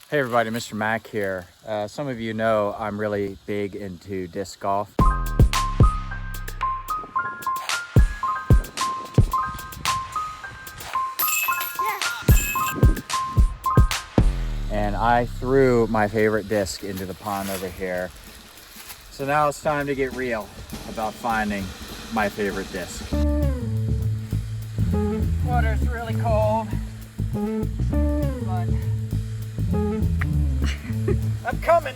Hey everybody, Mr. Mac here. Some of you know I'm really big into disc golf. And I threw my favorite disc into the pond over here. So now it's time to get real about finding my favorite disc. Water's really cold, but I'm coming.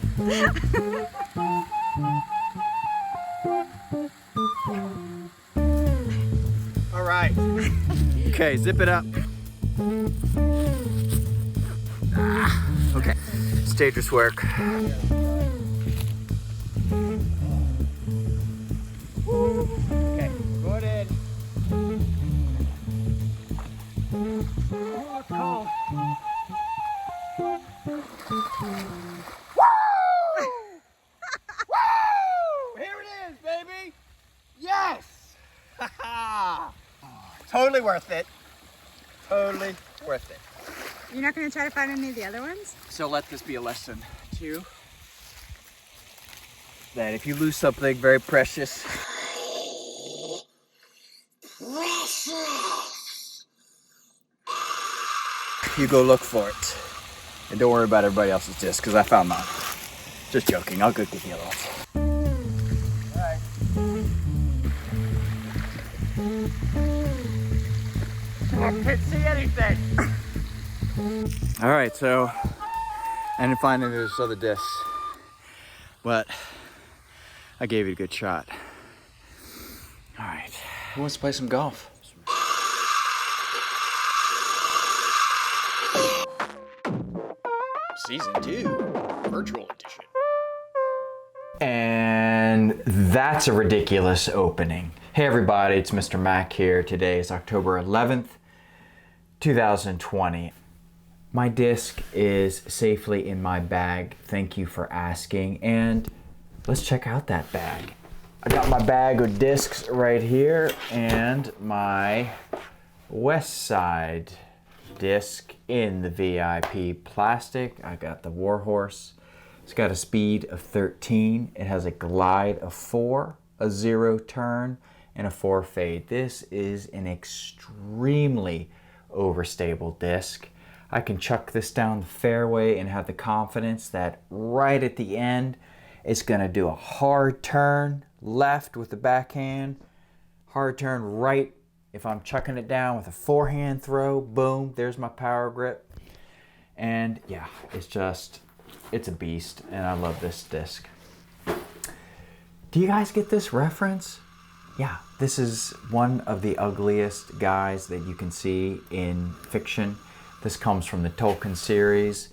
All right. Okay, zip it up. Okay, stages work. Okay, good in. Oh, it's cold. Woo! Woo! Here it is, baby. Yes. Totally worth it. Totally worth it. You're not going to try to find any of the other ones? So let this be a lesson to you that if you lose something very precious, you go look for it. And don't worry about everybody else's disc, because I found mine. Just joking, I'll go get the other ones. Alright. I can't see anything. Alright, so I didn't find any of those other discs, but I gave it a good shot. Alright, who wants to play some golf? Season 2, virtual edition. And that's a ridiculous opening. Hey everybody, it's Mr. Mac here. Today is October 11th, 2020. My disc is safely in my bag. Thank you for asking. And let's check out that bag. I got my bag of discs right here and my West Side disc in the VIP plastic. I got the Warhorse. It's got a speed of 13. It has a glide of 4, a 0 turn, and a 4 fade. This is an extremely overstable disc. I can chuck this down the fairway and have the confidence that right at the end, it's gonna do a hard turn left with the backhand, hard turn right if I'm chucking it down with a forehand throw. Boom, there's my power grip. And yeah, it's a beast, and I love this disc. Do you guys get this reference? Yeah, this is one of the ugliest guys that you can see in fiction. This comes from the Tolkien series,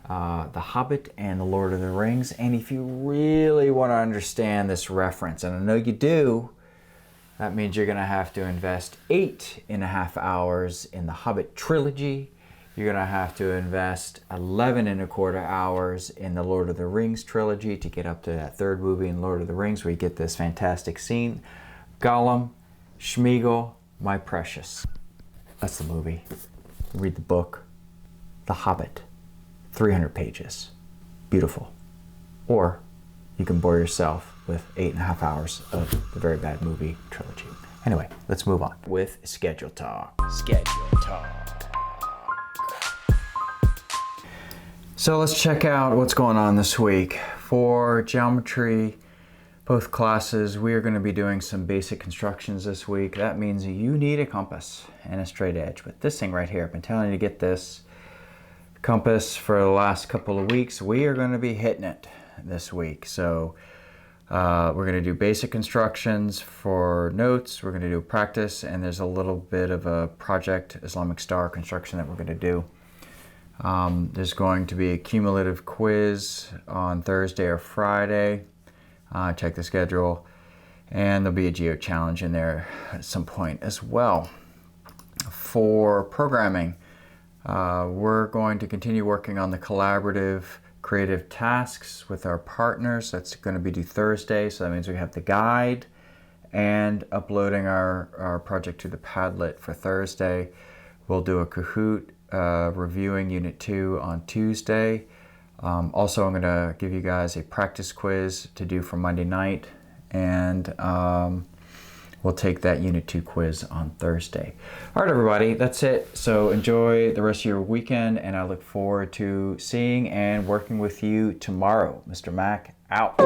The Hobbit and The Lord of the Rings. And if you really want to understand this reference, and I know you do, that means you're going to have to invest 8.5 hours in the Hobbit trilogy. You're going to have to invest 11.25 hours in the Lord of the Rings trilogy to get up to that third movie in Lord of the Rings where you get this fantastic scene. Gollum, Sméagol, my precious. That's the movie. Read the book, The Hobbit, 300 pages. Beautiful. Or you can bore yourself with 8.5 hours of the very bad movie trilogy. Anyway, let's move on with schedule talk. Schedule talk. So let's check out what's going on this week. For geometry, both classes, we are going to be doing some basic constructions this week. That means you need a compass and a straight edge. But this thing right here, I've been telling you to get this compass for the last couple of weeks. We are going to be hitting it this week. So we're going to do basic constructions for notes. We're going to do practice, and there's a little bit of a project, Islamic Star construction, that we're going to do. There's going to be a cumulative quiz on Thursday or Friday. Check the schedule. And there'll be a geo challenge in there at some point as well. For programming, we're going to continue working on the collaborative creative tasks with our partners. That's going to be due Thursday, so that means we have the guide and uploading our project to the Padlet for Thursday. We'll do a Kahoot reviewing Unit 2 on Tuesday. Also, I'm gonna give you guys a practice quiz to do for Monday night, and we'll take that Unit 2 quiz on Thursday. All right, everybody, that's it. So enjoy the rest of your weekend, and I look forward to seeing and working with you tomorrow. Mr. Mac, out.